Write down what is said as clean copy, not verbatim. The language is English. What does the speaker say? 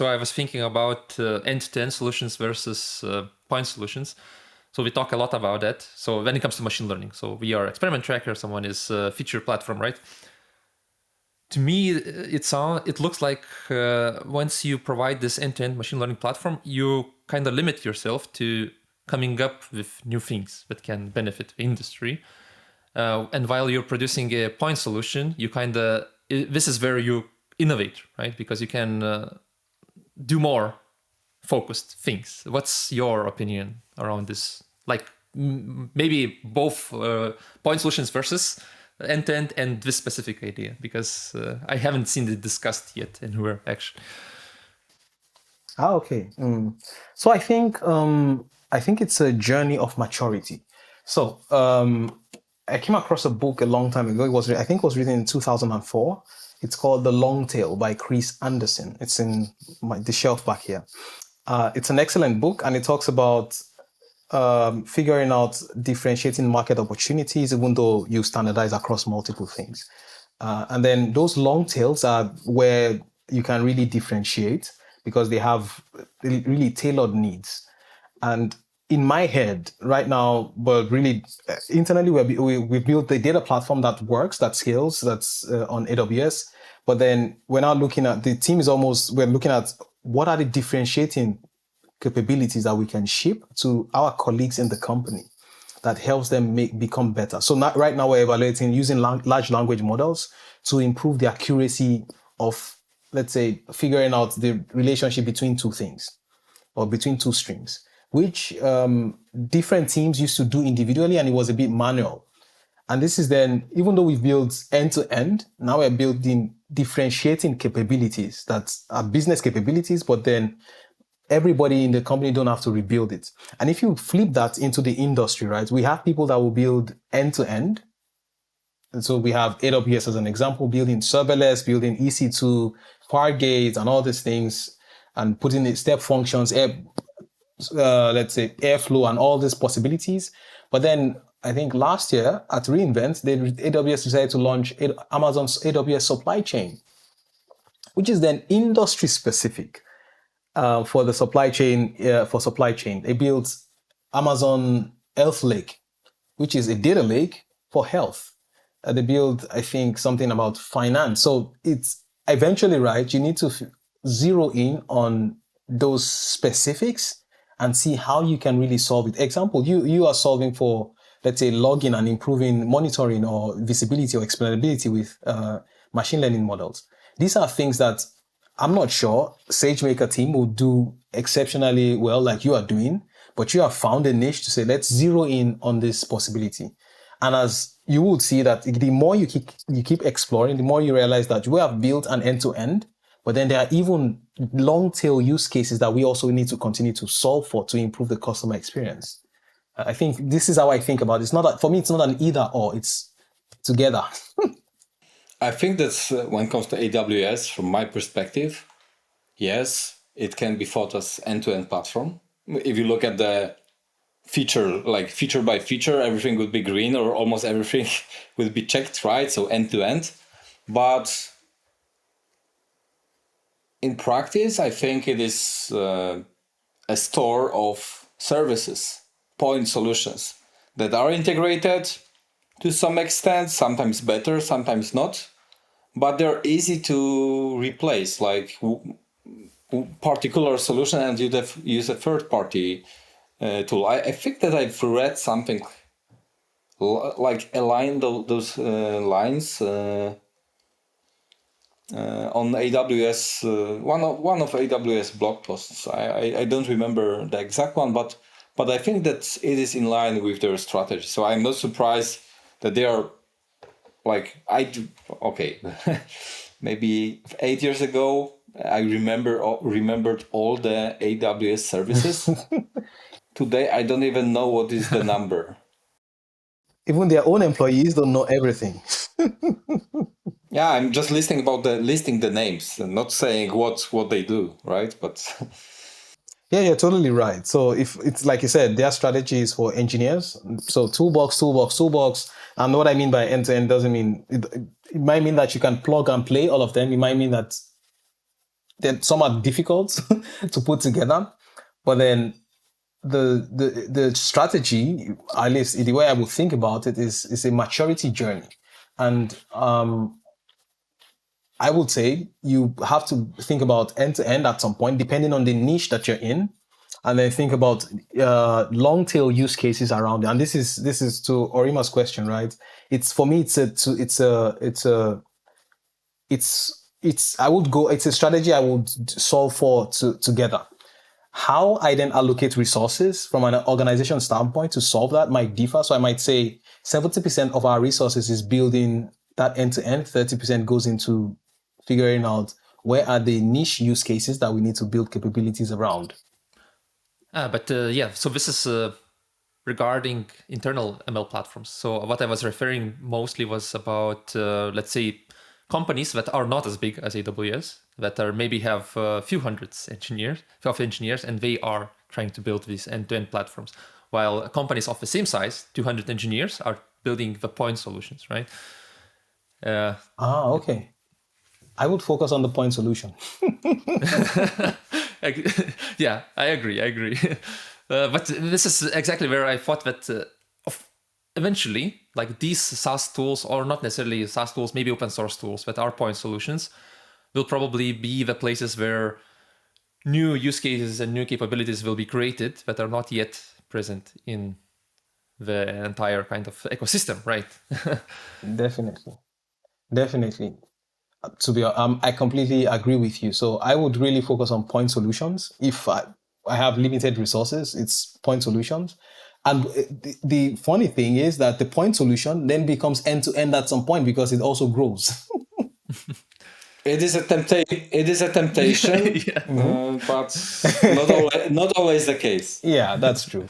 So I was thinking about end-to-end solutions versus point solutions. So we talk a lot about that. So when it comes to machine learning, so we are experiment tracker, someone is feature platform, right? To me, it looks like once you provide this end-to-end machine learning platform, you kind of limit yourself to coming up with new things that can benefit the industry. And while you're producing a point solution, this is where you innovate, right? Because you can do more focused things. What's your opinion around this? Like maybe both point solutions versus end-to-end and this specific idea, because I haven't seen it discussed yet anywhere actually. Okay. So I think it's a journey of maturity. So I came across a book a long time ago. I think it was written in 2004. It's called The Long Tail by Chris Anderson. It's in the shelf back here. It's an excellent book, and it talks about figuring out differentiating market opportunities, even though you standardize across multiple things. And then those long tails are where you can really differentiate because they have really tailored needs. And in my head right now, but really internally, we built the data platform that works, that scales, that's on AWS. But then we're now looking at, we're looking at what are the differentiating capabilities that we can ship to our colleagues in the company that helps them become better. So right now we're evaluating using large language models to improve the accuracy of, let's say, figuring out the relationship between two things or between two streams, which different teams used to do individually, and it was a bit manual. And this is then, even though we've built end-to-end, now we're building differentiating capabilities that are business capabilities, but then everybody in the company don't have to rebuild it. And if you flip that into the industry, right, we have people that will build end-to-end. And so we have AWS as an example, building serverless, building EC2, Fargate, and all these things, and putting in step functions, let's say Airflow, and all these possibilities. But then I think last year at reInvent, AWS decided to launch Amazon's AWS supply chain, which is then industry specific. For the supply chain, they built Amazon Health Lake, which is a data lake for health. They built, I think, something about finance. So it's eventually, right, you need to zero in on those specifics and see how you can really solve it. Example, you are solving for, let's say, logging and improving monitoring or visibility or explainability with machine learning models. These are things that I'm not sure SageMaker team will do exceptionally well like you are doing, but you have found a niche to say, let's zero in on this possibility. And as you will see that the more you keep exploring, the more you realize that we have built an end-to-end, but then there are even long tail use cases that we also need to continue to solve for to improve the customer experience. I think this is how I think about it. For me, it's not an either or, it's together. I think that's when it comes to AWS, from my perspective, yes, it can be thought as end-to-end platform. If you look at the feature by feature, everything would be green or almost everything would be checked, right? So end-to-end. But in practice, I think it is a store of services, point solutions that are integrated to some extent, sometimes better, sometimes not, but they're easy to replace, like particular solution, and you'd have use a third-party tool. I think that I've read something like align those lines on AWS, one of AWS blog posts. I don't remember the exact one, but I think that it is in line with their strategy. So I'm not surprised that they are like, maybe 8 years ago, I remembered all the AWS services. Today, I don't even know what is the number. Even their own employees don't know everything. Yeah, I'm just listing the names and not saying what they do, right? But yeah, you're totally right. So if it's like you said, their strategy is for engineers. So toolbox. And what I mean by end-to-end doesn't mean, it might mean that you can plug and play all of them. It might mean that some are difficult to put together, but then the strategy, at least the way I would think about it, is a maturity journey. And I would say you have to think about end to end at some point, depending on the niche that you're in, and then think about long tail use cases around it. And this is to Orima's question, right? It's for me, it's a strategy I would solve for together. How I then allocate resources from an organization standpoint to solve that might differ. So I might say 70% of our resources is building that end-to-end, 30% goes into figuring out where are the niche use cases that we need to build capabilities around. So this is regarding internal ML platforms. So what I was referring mostly was about, let's say, companies that are not as big as AWS, that are maybe have a few hundreds engineers, and they are trying to build these end-to-end platforms, while companies of the same size, 200 engineers, are building the point solutions, right? Okay. I would focus on the point solution. Yeah, I agree. But this is exactly where I thought that eventually, like these SaaS tools, or not necessarily SaaS tools, maybe open source tools that are point solutions, will probably be the places where new use cases and new capabilities will be created that are not yet present in the entire kind of ecosystem, right? Definitely. I completely agree with you. So I would really focus on point solutions. If I have limited resources, it's point solutions. And the funny thing is that the point solution then becomes end to end at some point because it also grows. It is a temptation, Yeah. but not always the case. Yeah, that's true.